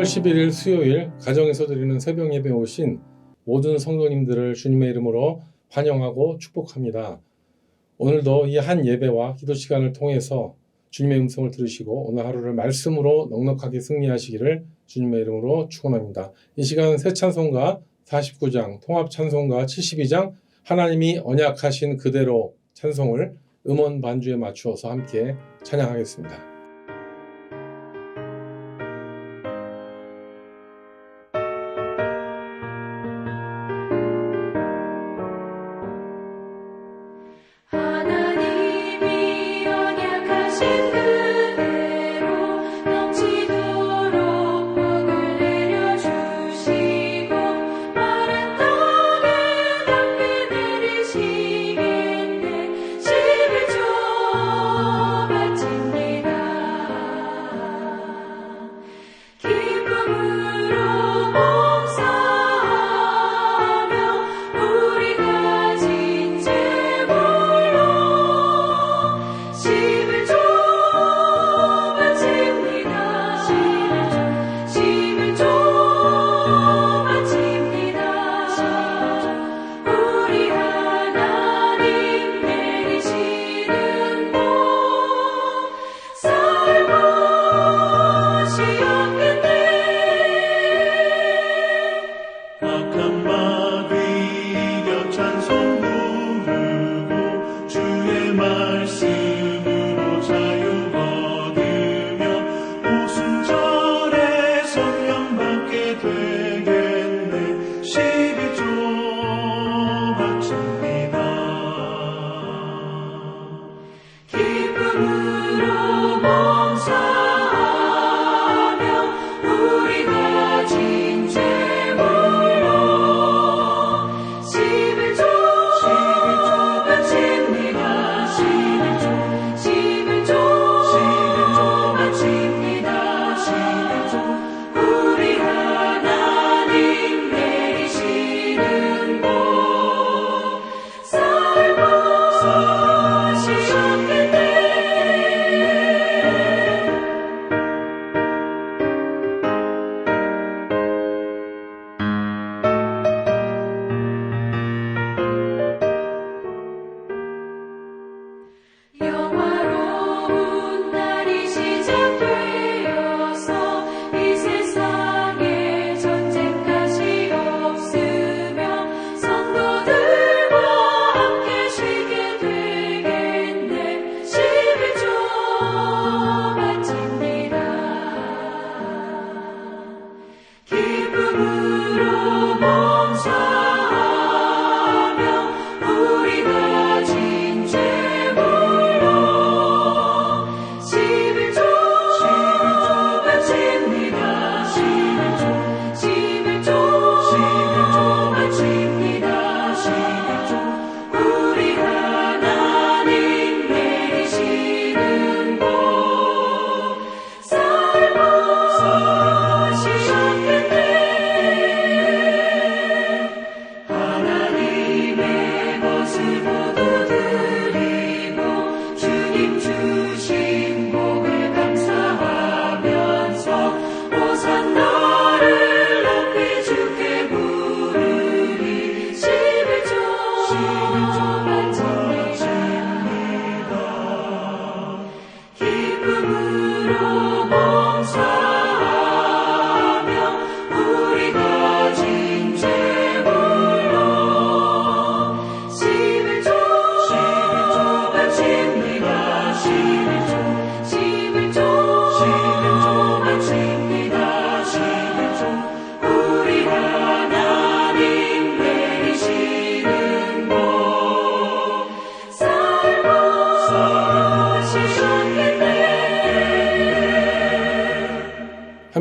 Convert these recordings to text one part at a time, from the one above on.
12월 11일 수요일 가정에서 드리는 새벽 예배 오신 모든 성도님들을 주님의 이름으로 환영하고 축복합니다. 오늘도 이 한 예배와 기도 시간을 통해서 주님의 음성을 들으시고 오늘 하루를 말씀으로 넉넉하게 승리하시기를 주님의 이름으로 축원합니다. 이 시간 새 찬송가 49장, 통합 찬송가 72장 하나님이 언약하신 그대로 찬송을 음원 반주에 맞추어서 함께 찬양하겠습니다.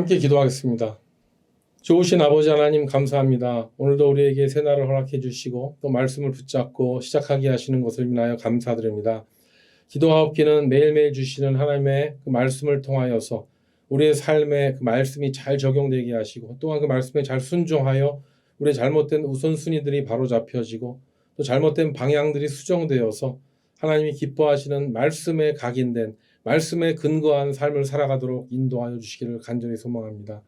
함께 기도하겠습니다. 좋으신 아버지 하나님 감사합니다. 오늘도 우리에게 새날을 허락해 주시고 또 말씀을 붙잡고 시작하게 하시는 것을 인하여 감사드립니다. 기도하옵기는 매일매일 주시는 하나님의 그 말씀을 통하여서 우리의 삶에 그 말씀이 잘 적용되게 하시고 또한 그 말씀에 잘 순종하여 우리의 잘못된 우선순위들이 바로 잡혀지고 또 잘못된 방향들이 수정되어서 하나님이 기뻐하시는 말씀에 각인된 말씀에 근거한 삶을 살아가도록 인도하여 주시기를 간절히 소망합니다.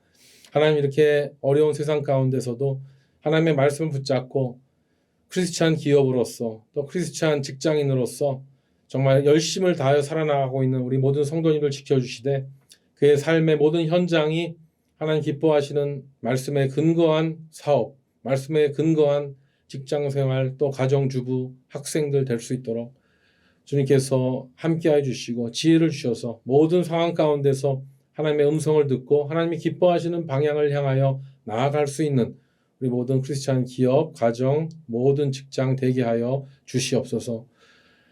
하나님 이렇게 어려운 세상 가운데서도 하나님의 말씀을 붙잡고 크리스찬 기업으로서 또 크리스찬 직장인으로서 정말 열심을 다하여 살아나가고 있는 우리 모든 성도님들 지켜주시되 그의 삶의 모든 현장이 하나님 기뻐하시는 말씀에 근거한 사업, 말씀에 근거한 직장생활 또 가정주부, 학생들 될 수 있도록 주님께서 함께해 주시고 지혜를 주셔서 모든 상황 가운데서 하나님의 음성을 듣고 하나님이 기뻐하시는 방향을 향하여 나아갈 수 있는 우리 모든 크리스찬 기업, 가정, 모든 직장 되게 하여 주시옵소서.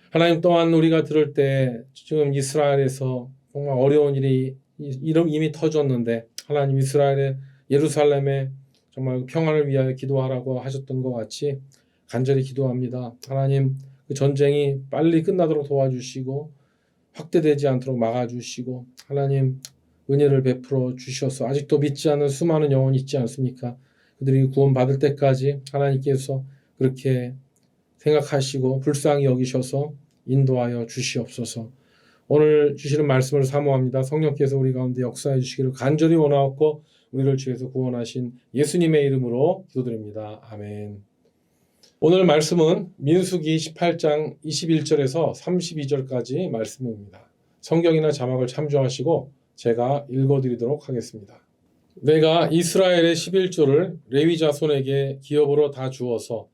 하나님 또한 우리가 들을 때 지금 이스라엘에서 정말 어려운 일이 이미 터졌는데 하나님 이스라엘의 예루살렘의 정말 평안을 위하여 기도하라고 하셨던 것 같이 간절히 기도합니다. 하나님 그 전쟁이 빨리 끝나도록 도와주시고 확대되지 않도록 막아주시고 하나님 은혜를 베풀어 주셔서 아직도 믿지 않는 수많은 영혼이 있지 않습니까? 그들이 구원받을 때까지 하나님께서 그렇게 생각하시고 불쌍히 여기셔서 인도하여 주시옵소서. 오늘 주시는 말씀을 사모합니다. 성령께서 우리 가운데 역사해 주시기를 간절히 원하옵고 우리를 주에서 구원하신 예수님의 이름으로 기도드립니다. 아멘. 오늘 말씀은 민수기 18장 21절에서 32절까지 말씀입니다. 성경이나 자막을 참조하시고 제가 읽어드리도록 하겠습니다. 내가 이스라엘의 11조를 레위 자손에게 기업으로 다 주어서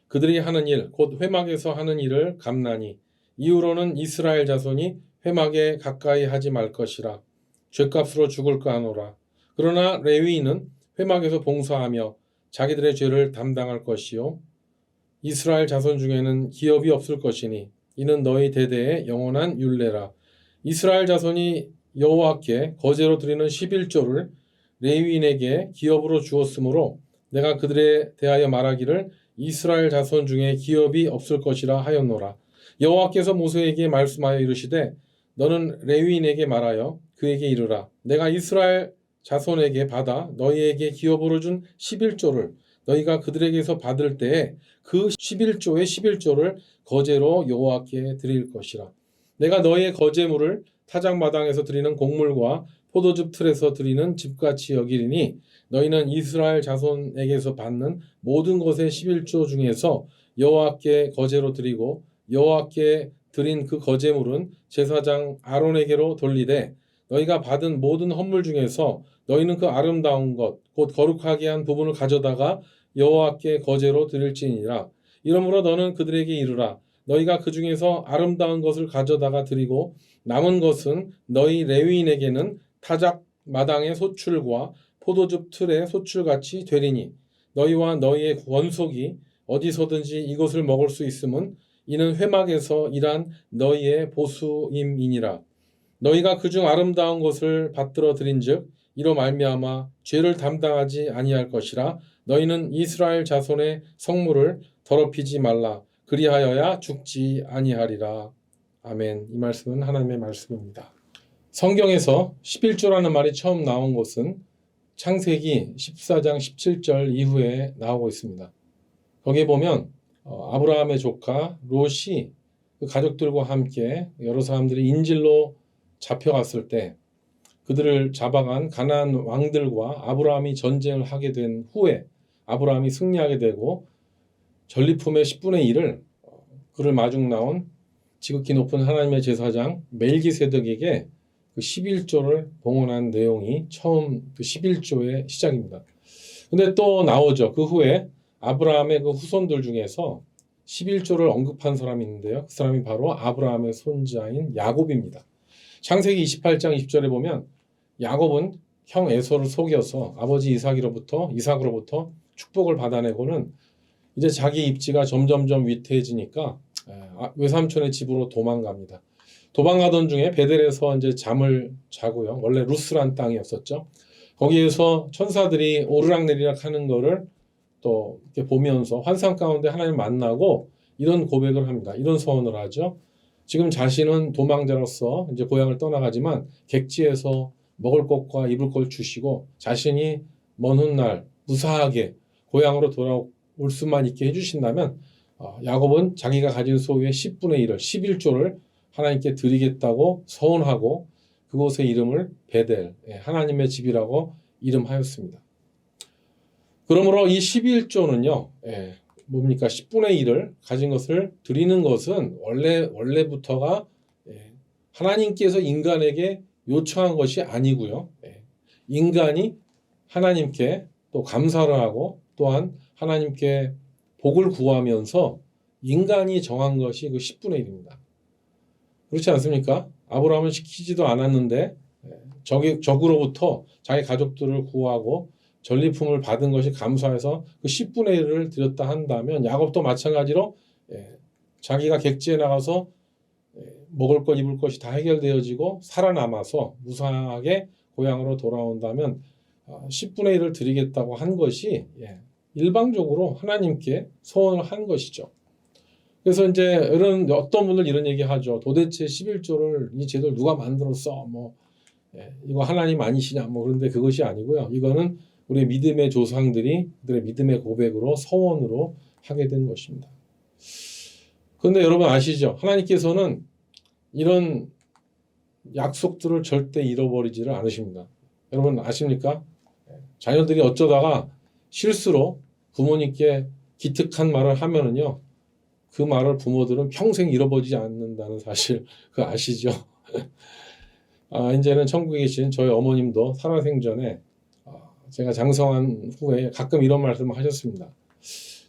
그들이 하는 일, 곧 회막에서 하는 일을 갚나니 이후로는 이스라엘 자손이 회막에 가까이 하지 말 것이라 죗값으로 죽을까 하노라. 그러나 레위인은 회막에서 봉사하며 자기들의 죄를 담당할 것이요 이스라엘 자손 중에는 기업이 없을 것이니 이는 너희 대대의 영원한 율례라. 이스라엘 자손이 여호와께 거제로 드리는 11조를 레위인에게 기업으로 주었으므로 내가 그들에 대하여 말하기를 이스라엘 자손 중에 기업이 없을 것이라 하였노라. 여호와께서 모세에게 말씀하여 이르시되 너는 레위인에게 말하여 그에게 이르라. 내가 이스라엘 자손에게 받아 너희에게 기업으로 준 11조를 너희가 그들에게서 받을 때에 그 11조의 11조를 거제로 여호와께 드릴 것이라. 내가 너희의 거제물을 타작마당에서 드리는 곡물과 포도즙 틀에서 드리는 집같이 여기리니 너희는 이스라엘 자손에게서 받는 모든 것의 11조 중에서 여호와께 거제로 드리고 여호와께 드린 그 거제물은 제사장 아론에게로 돌리되 너희가 받은 모든 헌물 중에서 너희는 그 아름다운 것 곧 거룩하게 한 부분을 가져다가 여호와께 거제로 드릴지니라. 이러므로 너는 그들에게 이르라. 너희가 그 중에서 아름다운 것을 가져다가 드리고 남은 것은 너희 레위인에게는 타작 마당의 소출과 포도즙 틀의 소출같이 되리니 너희와 너희의 원속이 어디서든지 이것을 먹을 수 있음은 이는 회막에서 일한 너희의 보수임이니라. 너희가 그중 아름다운 것을 받들어 드린즉 이로 말미암아 죄를 담당하지 아니할 것이라. 너희는 이스라엘 자손의 성물을 더럽히지 말라. 그리하여야 죽지 아니하리라. 아멘. 이 말씀은 하나님의 말씀입니다. 성경에서 11조라는 말이 처음 나온 것은 창세기 14장 17절 이후에 나오고 있습니다. 거기에 보면 아브라함의 조카 롯이 그 가족들과 함께 여러 사람들이 인질로 잡혀갔을 때 그들을 잡아간 가나안 왕들과 아브라함이 전쟁을 하게 된 후에 아브라함이 승리하게 되고 전리품의 10분의 1을 그를 마중 나온 지극히 높은 하나님의 제사장 멜기세덱에게 그 11조를 봉헌한 내용이 처음 그 11조의 시작입니다. 근데 또 나오죠. 그 후에 아브라함의 그 후손들 중에서 11조를 언급한 사람이 있는데요. 그 사람이 바로 아브라함의 손자인 야곱입니다. 창세기 28장 20절에 보면 야곱은 형 에서를 속여서 아버지 이삭으로부터 축복을 받아내고는 이제 자기 입지가 점점점 위태해지니까 외삼촌의 집으로 도망갑니다. 도망가던 중에 베델에서 이제 잠을 자고요. 원래 루스란 땅이었었죠. 거기에서 천사들이 오르락내리락 하는 거를 또 이렇게 보면서 환상 가운데 하나님을 만나고 이런 고백을 합니다. 이런 서원을 하죠. 지금 자신은 도망자로서 이제 고향을 떠나가지만 객지에서 먹을 것과 입을 걸 주시고 자신이 먼 훗날 무사하게 고향으로 돌아올 수만 있게 해주신다면 야곱은 자기가 가진 소유의 10분의 1을 11조를 하나님께 드리겠다고 서원하고 그곳의 이름을 베델, 하나님의 집이라고 이름하였습니다. 그러므로 이 11조는요, 뭡니까? 10분의 1을 가진 것을 드리는 것은 원래부터가 하나님께서 인간에게 요청한 것이 아니고요. 인간이 하나님께 또 감사를 하고 또한 하나님께 복을 구하면서 인간이 정한 것이 그 10분의 1입니다. 그렇지 않습니까? 아브라함은 시키지도 않았는데 적으로부터 자기 가족들을 구하고 전리품을 받은 것이 감사해서 그 10분의 1을 드렸다 한다면 야곱도 마찬가지로 자기가 객지에 나가서 먹을 것 입을 것이 다 해결되어지고 살아남아서 무사하게 고향으로 돌아온다면 10분의 1을 드리겠다고 한 것이 일방적으로 하나님께 소원을 한 것이죠. 그래서 이제 어떤 분들 이런 얘기 하죠. 도대체 11조를 이 제도를 누가 만들었어? 이거 하나님 아니시냐? 그런데 그것이 아니고요. 이거는 우리 믿음의 조상들이 그들의 믿음의 고백으로 서원으로 하게 된 것입니다. 그런데 여러분 아시죠? 하나님께서는 이런 약속들을 절대 잃어버리지를 않으십니다. 여러분 아십니까? 자녀들이 어쩌다가 실수로 부모님께 기특한 말을 하면은요, 그 말을 부모들은 평생 잃어버리지 않는다는 사실 그거 아시죠? 이제는 천국에 계신 저희 어머님도 살아생전에 제가 장성한 후에 가끔 이런 말씀을 하셨습니다.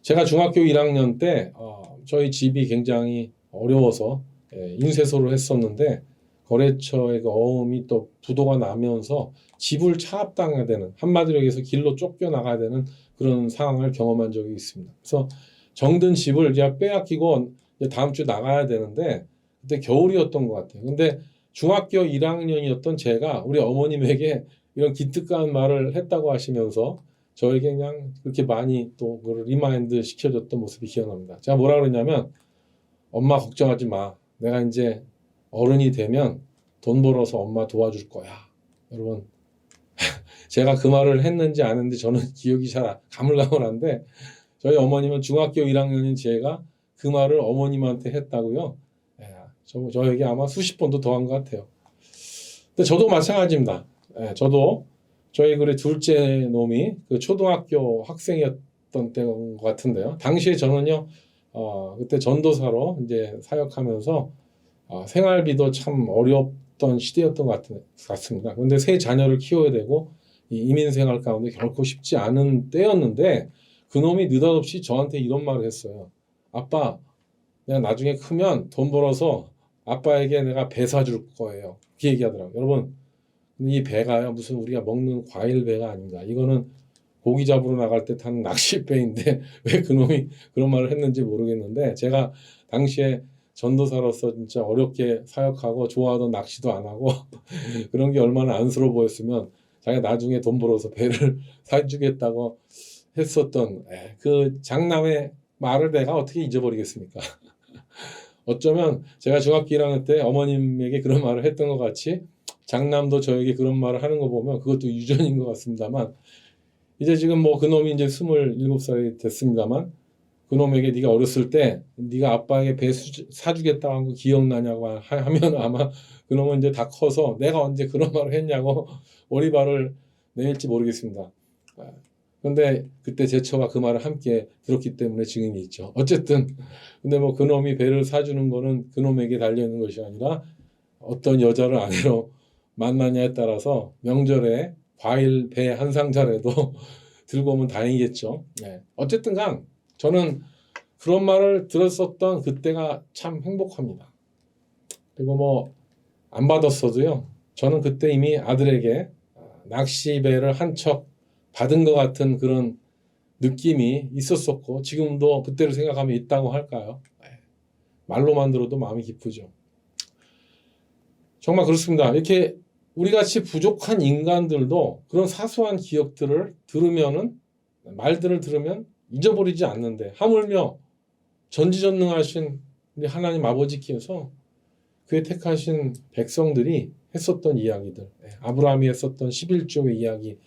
제가 중학교 1학년 때 저희 집이 굉장히 어려워서 인쇄소를 했었는데 거래처의 그 어음이 또 부도가 나면서 집을 차압당해야 되는, 한마디로 얘기해서 길로 쫓겨나가야 되는 그런 상황을 경험한 적이 있습니다. 그래서 정든 집을 이제 빼앗기고 이제 다음 주에 나가야 되는데 그때 겨울이었던 것 같아요. 근데 중학교 1학년이었던 제가 우리 어머님에게 이런 기특한 말을 했다고 하시면서 저에게 그냥 그렇게 많이 또 그걸 리마인드 시켜줬던 모습이 기억납니다. 제가 뭐라 그러냐면, 엄마 걱정하지 마. 내가 이제 어른이 되면 돈 벌어서 엄마 도와줄 거야. 여러분 제가 그 말을 했는지 안 했는지 저는 기억이 잘 가물가물한데 저희 어머님은 중학교 1학년인 제가 그 말을 어머님한테 했다고요. 저에게 아마 수십 번도 더 한 것 같아요. 근데 저도 마찬가지입니다. 저도 저희 그래 둘째 놈이 그 초등학교 학생이었던 때인 것 같은데요. 당시에 저는요, 그때 전도사로 이제 사역하면서 생활비도 참 어렵던 시대였던 것 같습니다. 그런데 세 자녀를 키워야 되고 이 이민 생활 가운데 결코 쉽지 않은 때였는데 그놈이 느닷없이 저한테 이런 말을 했어요. 아빠, 내가 나중에 크면 돈 벌어서 아빠에게 내가 배 사줄 거예요. 그렇게 얘기하더라고요. 여러분, 이 배가요, 무슨 우리가 먹는 과일 배가 아닙니다. 이거는 고기 잡으러 나갈 때 타는 낚싯배인데 왜 그놈이 그런 말을 했는지 모르겠는데 제가 당시에 전도사로서 진짜 어렵게 사역하고 좋아하던 낚시도 안 하고 그런 게 얼마나 안쓰러워 보였으면 자기가 나중에 돈 벌어서 배를 사주겠다고 했었던 그 장남의 말을 내가 어떻게 잊어버리겠습니까? 어쩌면 제가 중학교 1학년 때 어머님에게 그런 말을 했던 것 같이 장남도 저에게 그런 말을 하는 거 보면 그것도 유전인 것 같습니다만, 이제 지금 뭐 그놈이 이제 27살이 됐습니다만 그놈에게 네가 어렸을 때 네가 아빠에게 배 사주겠다고 한 거 기억나냐고 하면 아마 그놈은 이제 다 커서 내가 언제 그런 말을 했냐고 오리발을 내밀지 모르겠습니다. 그런데 그때 제처가 그 말을 함께 들었기 때문에 증인이 있죠. 어쨌든 근데 뭐 그놈이 배를 사주는 거는 그놈에게 달려있는 것이 아니라 어떤 여자를 아내로 만나냐에 따라서 명절에 과일 배 한 상자라도 들고 오면 다행이겠죠. 어쨌든 간 저는 그런 말을 들었었던 그때가 참 행복합니다. 그리고 뭐 안 받았어도요, 저는 그때 이미 아들에게 낚시배를 한 척 받은 것 같은 그런 느낌이 있었었고 지금도 그때를 생각하면 있다고 할까요? 말로만 들어도 마음이 기쁘죠. 정말 그렇습니다. 이렇게 우리같이 부족한 인간들도 그런 사소한 기억들을 들으면은, 말들을 들으면 잊어버리지 않는데 하물며 전지전능하신 우리 하나님 아버지께서 그의 택하신 백성들이 했었던 이야기들, 아브라함이 했었던 11조의 이야기,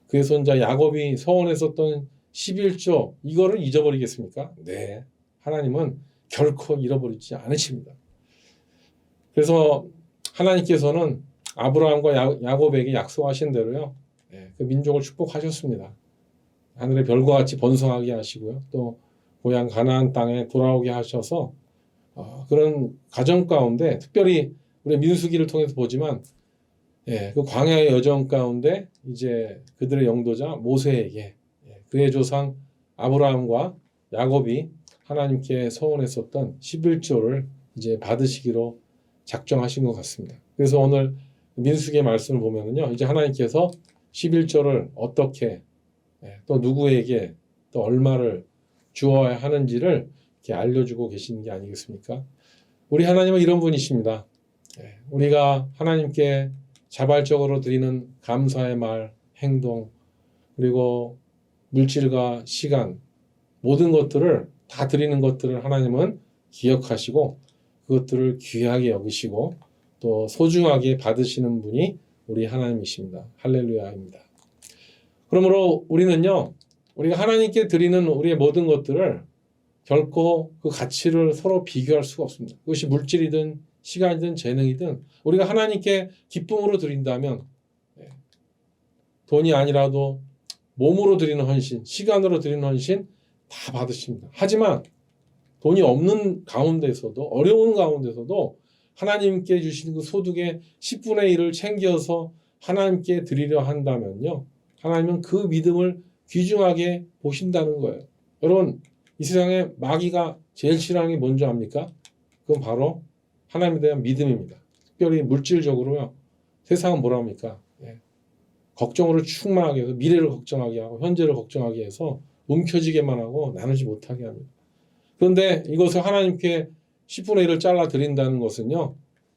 그의 손자 야곱이 서원했었던 11조, 이거를 잊어버리겠습니까? 네, 하나님은 결코 잃어버리지 않으십니다. 그래서 하나님께서는 아브라함과 야곱에게 약속하신 대로요, 그 민족을 축복하셨습니다. 하늘의 별과 같이 번성하게 하시고요. 또 고향 가나안 땅에 돌아오게 하셔서 그런 가정 가운데 특별히 우리 민수기를 통해서 보지만 그 광야의 여정 가운데 이제 그들의 영도자 모세에게 그의 조상 아브라함과 야곱이 하나님께 서원했었던 11조를 이제 받으시기로 작정하신 것 같습니다. 그래서 오늘 민수기의 말씀을 보면은요, 이제 하나님께서 11조를 어떻게 또 누구에게 또 얼마를 주어야 하는지를 이렇게 알려주고 계시는 게 아니겠습니까? 우리 하나님은 이런 분이십니다. 우리가 하나님께 자발적으로 드리는 감사의 말, 행동, 그리고 물질과 시간, 모든 것들을 다 드리는 것들을 하나님은 기억하시고 그것들을 귀하게 여기시고 또 소중하게 받으시는 분이 우리 하나님이십니다. 할렐루야입니다. 그러므로 우리는요, 우리가 하나님께 드리는 우리의 모든 것들을 결코 그 가치를 서로 비교할 수가 없습니다. 그것이 물질이든 시간이든 재능이든 우리가 하나님께 기쁨으로 드린다면 돈이 아니라도 몸으로 드리는 헌신, 시간으로 드리는 헌신 다 받으십니다. 하지만 돈이 없는 가운데서도 어려운 가운데서도 하나님께 주신 그 소득의 10분의 1을 챙겨서 하나님께 드리려 한다면요. 하나님은 그 믿음을 귀중하게 보신다는 거예요. 여러분, 이 세상에 마귀가 제일 싫어하는 게 뭔지 압니까? 그건 바로 하나님에 대한 믿음입니다. 특별히 물질적으로요. 세상은 뭐라 합니까? 걱정으로 충만하게 해서 미래를 걱정하게 하고 현재를 걱정하게 해서 움켜쥐게만 하고 나누지 못하게 합니다. 그런데 이것을 하나님께 10분의 1을 잘라 드린다는 것은요.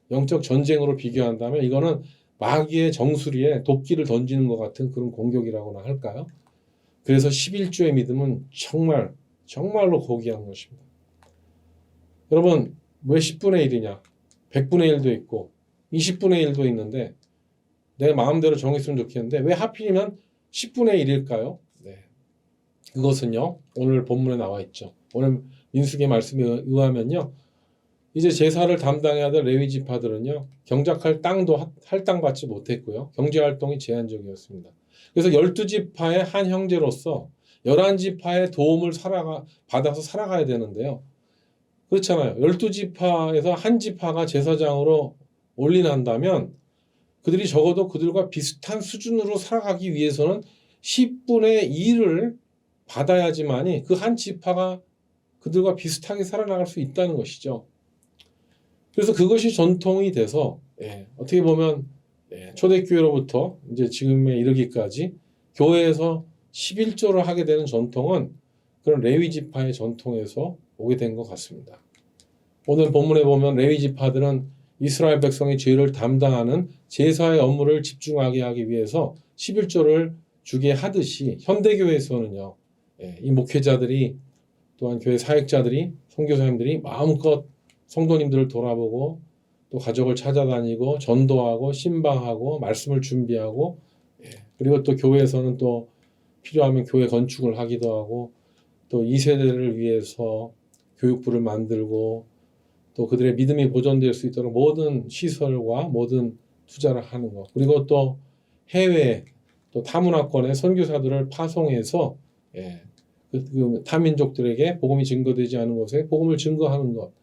영적 전쟁으로 비교한다면 이거는 마귀의 정수리에 도끼를 던지는 것 같은 그런 공격이라고나 할까요? 그래서 11조의 믿음은 정말로 고귀한 것입니다. 여러분, 왜 10분의 1이냐? 100분의 1도 있고 20분의 1도 있는데 내 마음대로 정했으면 좋겠는데 왜 하필이면 10분의 1일까요? 그것은요. 오늘 본문에 나와 있죠. 오늘 민수기의 말씀에 의하면요. 이제 제사를 담당해야 될 레위 지파들은요. 경작할 땅도 할당받지 못했고요. 경제활동이 제한적이었습니다. 그래서 12지파의 한 형제로서 11지파의 도움을 받아서 살아가야 되는데요. 그렇잖아요. 12지파에서 한 지파가 제사장으로 올인한다면 그들이 적어도 그들과 비슷한 수준으로 살아가기 위해서는 10분의 1을 받아야지만이 그 한 지파가 그들과 비슷하게 살아나갈 수 있다는 것이죠. 그래서 그것이 전통이 돼서 어떻게 보면 초대교회로부터 이제 지금에 이르기까지 교회에서 11조를 하게 되는 전통은 그런 레위 지파의 전통에서 오게 된 것 같습니다. 오늘 본문에 보면 레위 지파들은 이스라엘 백성의 죄를 담당하는 제사의 업무를 집중하게 하기 위해서 11조를 주게 하듯이 현대교회에서는요. 이 목회자들이 또한 교회 사역자들이 선교사님들이 마음껏 성도님들을 돌아보고 또 가족을 찾아다니고 전도하고 신방하고 말씀을 준비하고 그리고 또 교회에서는 또 필요하면 교회 건축을 하기도 하고 또 2세대를 위해서 교육부를 만들고 또 그들의 믿음이 보존될 수 있도록 모든 시설과 모든 투자를 하는 것 그리고 또 해외 또 타문화권의 선교사들을 파송해서 그 타민족들에게 복음이 증거되지 않은 곳에 복음을 증거하는 것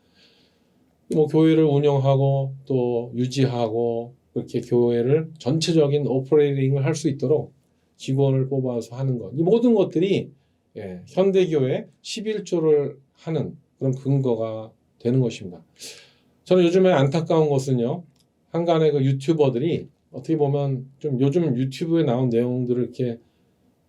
뭐 교회를 운영하고 또 유지하고 그렇게 교회를 전체적인 오퍼레이팅을 할 수 있도록 직원을 뽑아서 하는 것 이 모든 것들이 현대교회 11조를 하는 그런 근거가 되는 것입니다. 저는 요즘에 안타까운 것은요. 한간의 그 유튜버들이 어떻게 보면 좀 요즘 유튜브에 나온 내용들을 이렇게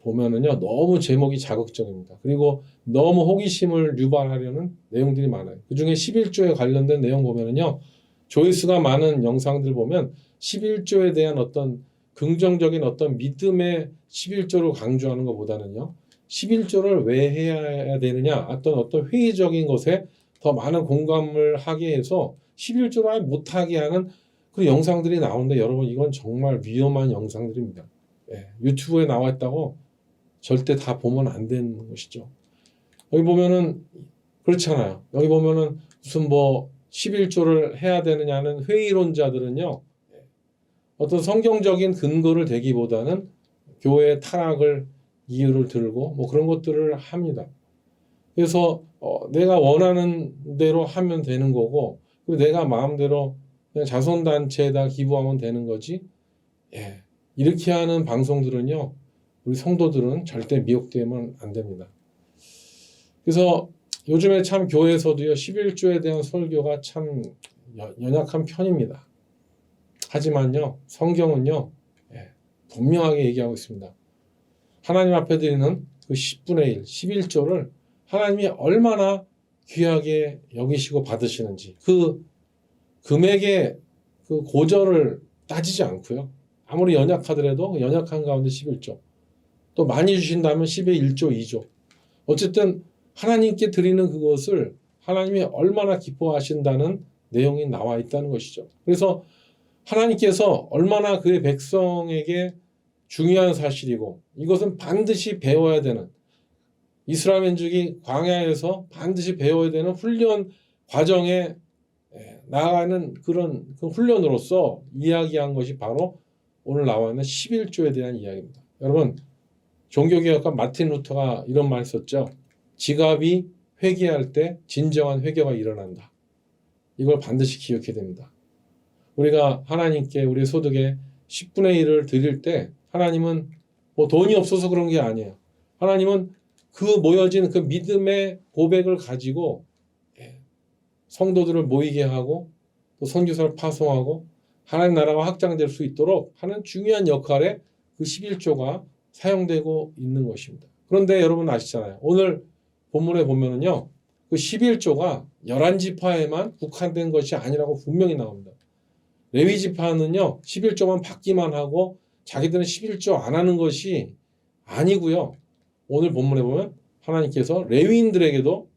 보면은요. 너무 제목이 자극적입니다. 그리고 너무 호기심을 유발하려는 내용들이 많아요. 그중에 11조에 관련된 내용 보면은요. 조회수가 많은 영상들 보면 11조에 대한 어떤 긍정적인 어떤 믿음의 11조를 강조하는 것보다는요. 11조를 왜 해야 되느냐 어떤 회의적인 것에 더 많은 공감을 하게 해서 11조를 아예 못하게 하는 그 영상들이 나오는데 여러분 이건 정말 위험한 영상들입니다. 유튜브에 나와 있다고 절대 다 보면 안 되는 것이죠. 여기 보면은 그렇잖아요. 여기 보면은 무슨 뭐 11조를 해야 되느냐는 회의론자들은요. 어떤 성경적인 근거를 대기보다는 교회의 타락을 이유를 들고 뭐 그런 것들을 합니다. 그래서 내가 원하는 대로 하면 되는 거고, 그리고 내가 마음대로 그냥 자선단체에다 기부하면 되는 거지. 예. 이렇게 하는 방송들은요, 우리 성도들은 절대 미혹되면 안 됩니다. 그래서 요즘에 참 교회에서도요, 11조에 대한 설교가 참 연약한 편입니다. 하지만요, 성경은요, 예, 분명하게 얘기하고 있습니다. 하나님 앞에 드리는 그 10분의 1, 11조를 하나님이 얼마나 귀하게 여기시고 받으시는지, 그 금액의 그 고절을 따지지 않고요. 아무리 연약하더라도 연약한 가운데 11조. 또 많이 주신다면 10의 1조, 2조. 어쨌든 하나님께 드리는 그것을 하나님이 얼마나 기뻐하신다는 내용이 나와 있다는 것이죠. 그래서 하나님께서 얼마나 그의 백성에게 중요한 사실이고, 이것은 반드시 배워야 되는, 이스라엘 민족이 광야에서 반드시 배워야 되는 훈련 과정에 나아가는 그런 그 훈련으로서 이야기한 것이 바로 오늘 나와 있는 11조에 대한 이야기입니다. 여러분, 종교개혁가 마틴 루터가 이런 말 썼죠. 지갑이 회개할 때 진정한 회개가 일어난다. 이걸 반드시 기억해야 됩니다. 우리가 하나님께 우리 소득의 10분의 1을 드릴 때 하나님은 뭐 돈이 없어서 그런 게 아니에요. 하나님은 그 모여진 그 믿음의 고백을 가지고 성도들을 모이게 하고 또 선교사를 파송하고 하나님 나라가 확장될 수 있도록 하는 중요한 역할에 그 11조가 사용되고 있는 것입니다. 그런데 여러분 아시잖아요. 오늘 본문에 보면은요, 그 11조가 11지파에만 국한된 것이 아니라고 분명히 나옵니다. 레위 지파는요, 11조만 받기만 하고 자기들은 11조 안 하는 것이 아니고요. 오늘 본문에 보면 하나님께서 레위인들에게도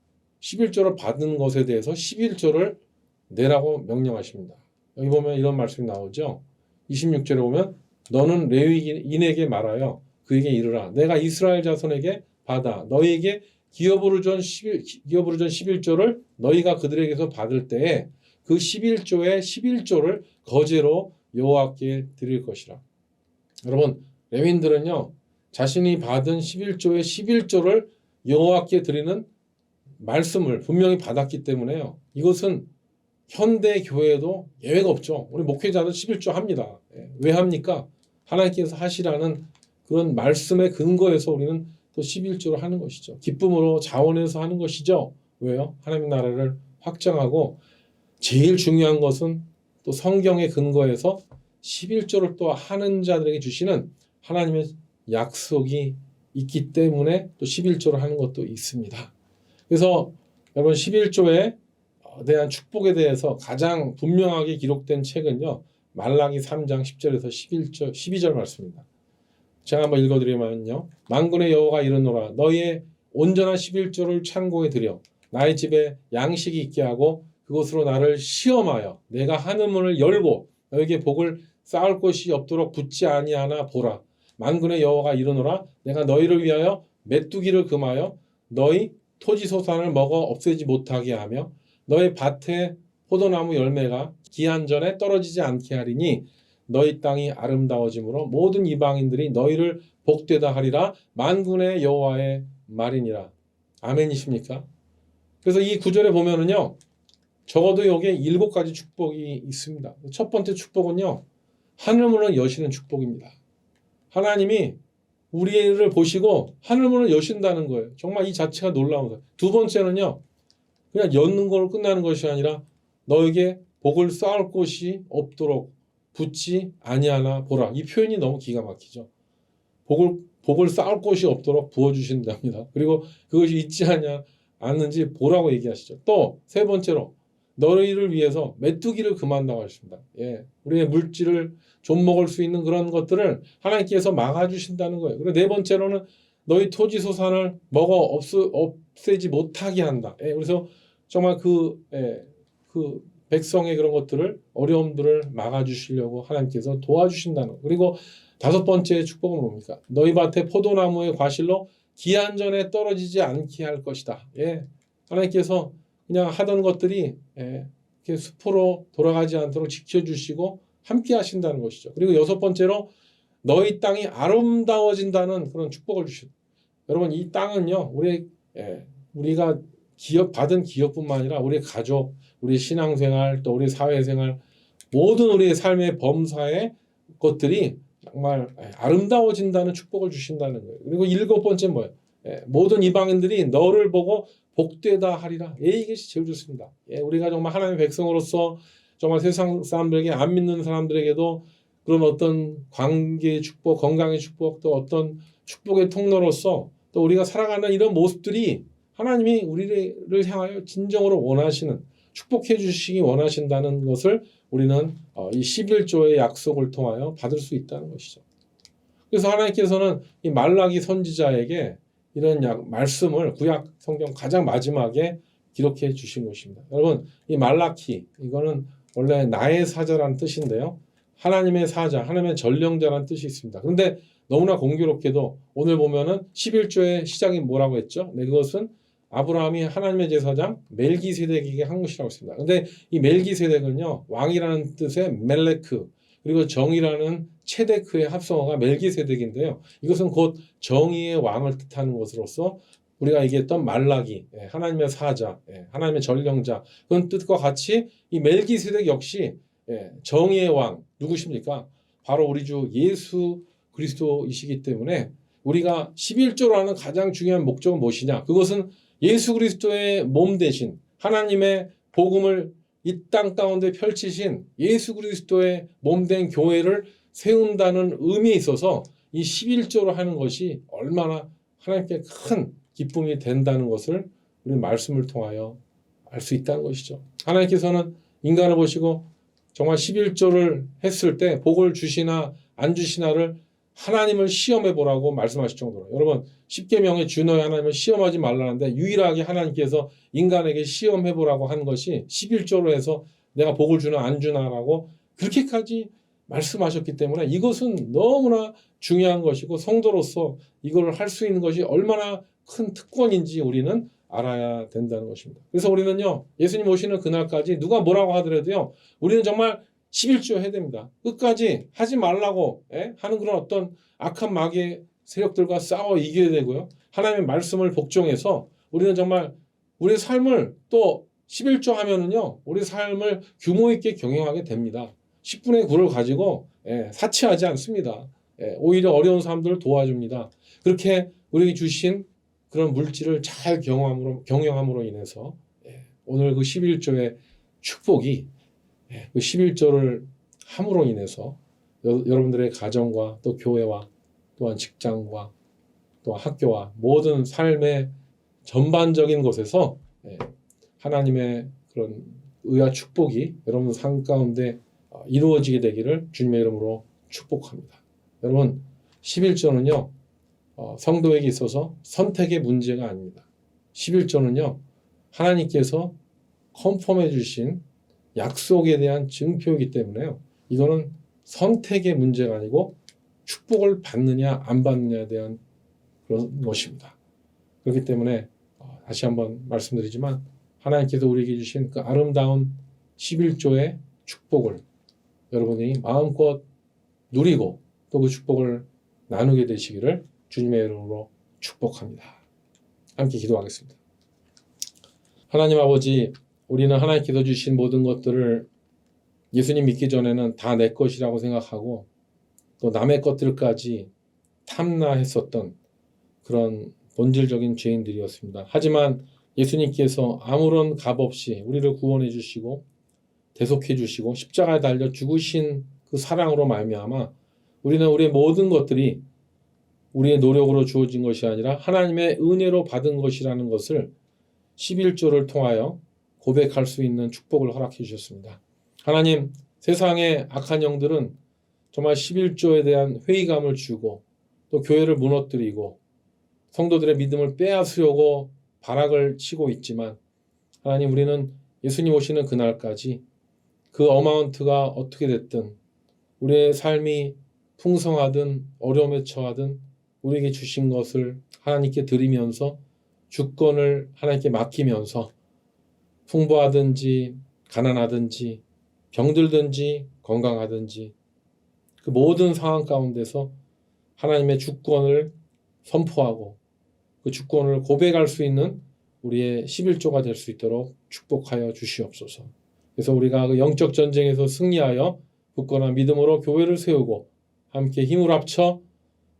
11조를 받은 것에 대해서 11조를 내라고 명령하십니다. 여기 보면 이런 말씀이 나오죠. 26절에 보면 너는 레위인에게 말하여 그에게 이르라. 내가 이스라엘 자손에게 받아 너희에게 기업으로 준 11조를 너희가 그들에게서 받을 때에 그 11조의 11조를 거제로 여호와께 드릴 것이라. 여러분, 레위인들은요, 자신이 받은 11조의 11조를 여호와께 드리는 말씀을 분명히 받았기 때문에요. 이것은 현대 교회에도 예외가 없죠. 우리 목회자는 11조 합니다. 왜 합니까? 하나님께서 하시라는 그런 말씀의 근거에서 우리는 또 11조를 하는 것이죠. 기쁨으로 자원해서 하는 것이죠. 왜요? 하나님 나라를 확장하고 제일 중요한 것은 또 성경의 근거에서 11조를 또 하는 자들에게 주시는 하나님의 약속이 있기 때문에 또 11조를 하는 것도 있습니다. 그래서 여러분 11조에 대한 축복에 대해서 가장 분명하게 기록된 책은요. 말라기 3장 10절에서 12절 말씀입니다. 제가 한번 읽어드리면요. 만군의 여호와가 이르노라 너희의 온전한 11조를 창고에 들여 나의 집에 양식이 있게 하고 그것으로 나를 시험하여 내가 하늘 문을 열고 너에게 복을 쌓을 곳이 없도록 붙지 아니하나 보라. 만군의 여호와가 이르노라 내가 너희를 위하여 메뚜기를 금하여 너희 토지소산을 먹어 없애지 못하게 하며 너희 밭에 포도나무 열매가 기한 전에 떨어지지 않게 하리니 너희 땅이 아름다워짐으로 모든 이방인들이 너희를 복되다 하리라. 만군의 여호와의 말이니라. 아멘이십니까? 그래서 이 구절에 보면은요. 적어도 여기에 7가지 축복이 있습니다. 첫 번째 축복은요. 하늘문을 여시는 축복입니다. 하나님이 우리를 보시고 하늘문을 여신다는 거예요. 정말 이 자체가 놀라운 거예요. 두 번째는요. 그냥 여는 걸로 끝나는 것이 아니라 너에게 복을 쌓을 곳이 없도록 붙지 아니하나 보라. 이 표현이 너무 기가 막히죠. 복을 쌓을 곳이 없도록 부어주신답니다. 그리고 그것이 있지 않는지 보라고 얘기하시죠. 또 세 번째로 너희를 위해서 메뚜기를 금한다고 하십니다. 예, 우리의 물질을 좀 먹을 수 있는 그런 것들을 하나님께서 막아주신다는 거예요. 그리고 네 번째로는 너희 토지소산을 먹어 없애지 못하게 한다. 예, 그래서 정말 그 백성의 그런 것들을 어려움들을 막아주시려고 하나님께서 도와주신다는 거. 그리고 다섯 번째 축복은 뭡니까? 너희 밭에 포도나무의 과실로 기한 전에 떨어지지 않게 할 것이다. 예, 하나님께서 그냥 하던 것들이 이렇게 숲으로 돌아가지 않도록 지켜주시고 함께 하신다는 것이죠. 그리고 여섯 번째로 너희 땅이 아름다워진다는 그런 축복을 여러분 이 땅은요 우리가 받은 기업뿐만 아니라 우리 가족, 우리 신앙생활, 또 우리 사회생활 모든 우리의 삶의 범사의 것들이 정말 아름다워진다는 축복을 주신다는 거예요. 그리고 7번째 뭐예요? 모든 이방인들이 너를 보고 복되다 하리라. 이것이 제일 좋습니다. 우리가 정말 하나님의 백성으로서 정말 세상 사람들에게 안 믿는 사람들에게도 그런 어떤 관계의 축복, 건강의 축복, 또 어떤 축복의 통로로서 또 우리가 살아가는 이런 모습들이 하나님이 우리를 향하여 진정으로 원하시는 축복해 주시기 원하신다는 것을 우리는 이 11조의 약속을 통하여 받을 수 있다는 것이죠. 그래서 하나님께서는 이 말라기 선지자에게 이런 말씀을 구약 성경 가장 마지막에 기록해 주신 것입니다. 여러분 이 말라키 이거는 원래 나의 사자라는 뜻인데요. 하나님의 사자, 하나님의 전령자라는 뜻이 있습니다. 그런데 너무나 공교롭게도 오늘 보면은 11조의 시작이 뭐라고 했죠? 네, 그것은 아브라함이 하나님의 제사장 멜기세덱에게 한 것이라고 했습니다. 그런데 이 멜기세덱은요 왕이라는 뜻의 멜레크 그리고 정의라는 체데크의 합성어가 멜기세덱인데요. 이것은 곧 정의의 왕을 뜻하는 것으로서 우리가 얘기했던 말라기, 하나님의 사자, 하나님의 전령자 그런 뜻과 같이 이 멜기세덱 역시 정의의 왕 누구십니까? 바로 우리 주 예수 그리스도이시기 때문에 우리가 11조로 하는 가장 중요한 목적은 무엇이냐? 그것은 예수 그리스도의 몸 대신 하나님의 복음을 이 땅 가운데 펼치신 예수 그리스도의 몸된 교회를 세운다는 의미에 있어서 이 11조로 하는 것이 얼마나 하나님께 큰 기쁨이 된다는 것을 우리 말씀을 통하여 알 수 있다는 것이죠. 하나님께서는 인간을 보시고 정말 11조를 했을 때 복을 주시나 안 주시나를 하나님을 시험해 보라고 말씀하실 정도로 여러분 10계명의 준호의 하나님을 시험하지 말라는데 유일하게 하나님께서 인간에게 시험해 보라고 한 것이 11조로 해서 내가 복을 주나 안 주나라고 그렇게까지 말씀하셨기 때문에 이것은 너무나 중요한 것이고 성도로서 이걸 할 수 있는 것이 얼마나 큰 특권인지 우리는 알아야 된다는 것입니다. 그래서 우리는요 예수님 오시는 그날까지 누가 뭐라고 하더라도요 우리는 정말 11조 해야 됩니다. 끝까지 하지 말라고 하는 그런 어떤 악한 마귀의 세력들과 싸워 이겨야 되고요. 하나님의 말씀을 복종해서 우리는 정말 우리 삶을 또 11조 하면은요 우리 삶을 규모 있게 경영하게 됩니다. 10분의 9를 가지고 사치하지 않습니다. 오히려 어려운 사람들을 도와줍니다. 그렇게 우리에게 주신 그런 물질을 잘 경영함으로 인해서 오늘 그 11조의 축복이 그 11조를 함으로 인해서 여러분들의 가정과 또 교회와 또한 직장과 또 학교와 모든 삶의 전반적인 곳에서 하나님의 그런 의와 축복이 여러분 삶 가운데 이루어지게 되기를 주님의 이름으로 축복합니다. 여러분 11조는요 성도에게 있어서 선택의 문제가 아닙니다. 11조는요 하나님께서 컨펌해 주신 약속에 대한 증표이기 때문에요. 이거는 선택의 문제가 아니고 축복을 받느냐 안 받느냐에 대한 그런 것입니다. 그렇기 때문에 다시 한번 말씀드리지만 하나님께서 우리에게 주신 그 아름다운 11조의 축복을 여러분이 마음껏 누리고 또 그 축복을 나누게 되시기를 주님의 이름으로 축복합니다. 함께 기도하겠습니다. 하나님 아버지 우리는 하나님께서 주신 모든 것들을 예수님 믿기 전에는 다 내 것이라고 생각하고 또 남의 것들까지 탐나했었던 그런 본질적인 죄인들이었습니다. 하지만 예수님께서 아무런 값 없이 우리를 구원해 주시고 대속해 주시고 십자가에 달려 죽으신 그 사랑으로 말미암아 우리는 우리의 모든 것들이 우리의 노력으로 주어진 것이 아니라 하나님의 은혜로 받은 것이라는 것을 11조를 통하여 고백할 수 있는 축복을 허락해 주셨습니다. 하나님, 세상의 악한 영들은 정말 11조에 대한 회의감을 주고 또 교회를 무너뜨리고 성도들의 믿음을 빼앗으려고 발악을 치고 있지만 하나님 우리는 예수님 오시는 그날까지 그 어마운트가 어떻게 됐든 우리의 삶이 풍성하든 어려움에 처하든 우리에게 주신 것을 하나님께 드리면서 주권을 하나님께 맡기면서 풍부하든지 가난하든지 병들든지 건강하든지 그 모든 상황 가운데서 하나님의 주권을 선포하고 그 주권을 고백할 수 있는 우리의 11조가 될 수 있도록 축복하여 주시옵소서. 그래서 우리가 그 영적 전쟁에서 승리하여 굳건한 믿음으로 교회를 세우고 함께 힘을 합쳐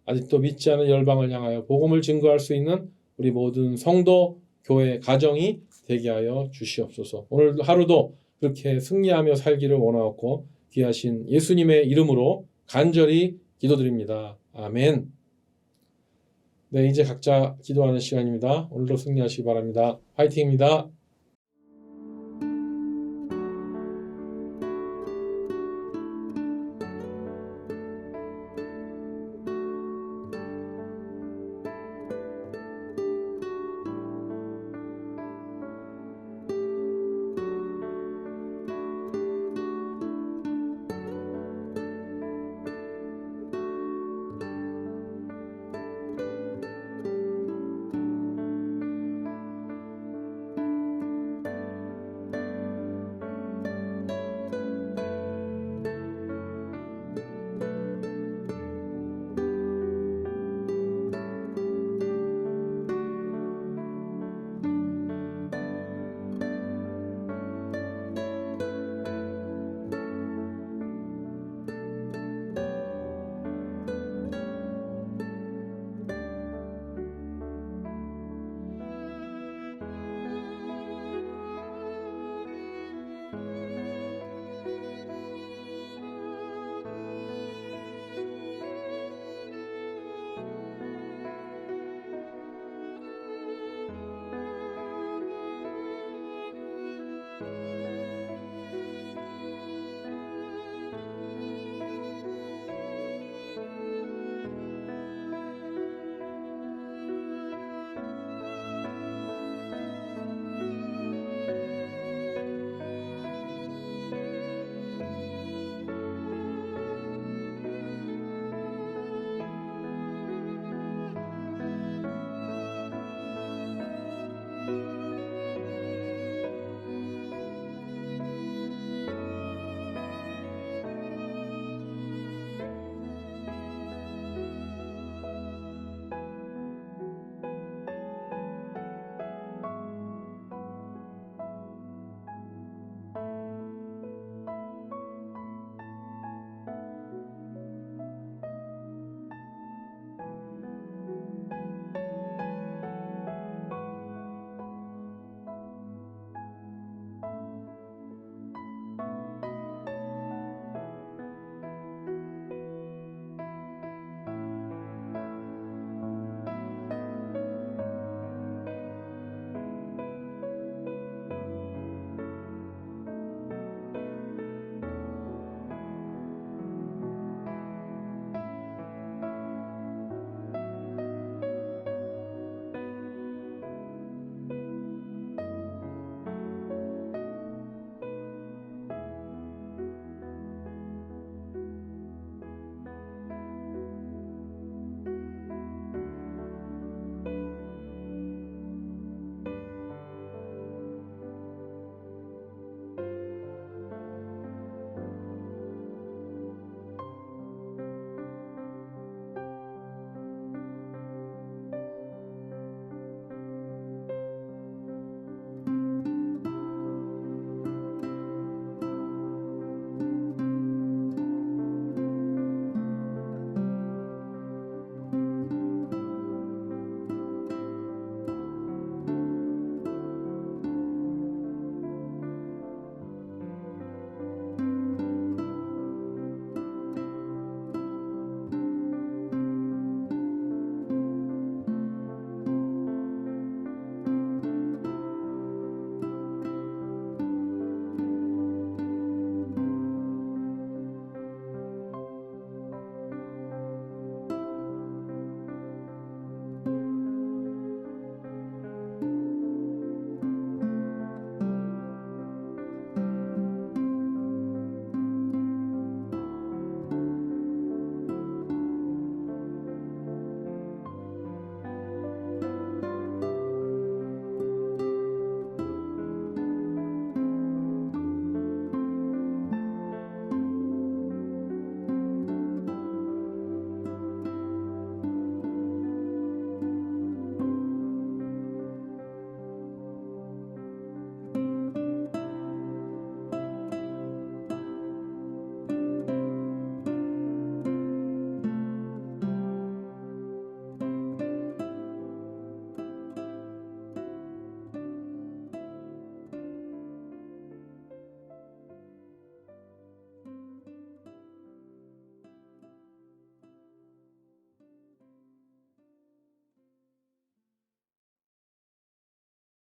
아직도 믿지 않은 열방을 향하여 복음을 증거할 수 있는 우리 모든 성도, 교회, 가정이 되게 하여 주시옵소서. 오늘 하루도 그렇게 승리하며 살기를 원하옵고 귀하신 예수님의 이름으로 간절히 기도드립니다. 아멘. 네, 이제 각자 기도하는 시간입니다. 오늘도 승리하시기 바랍니다. 화이팅입니다.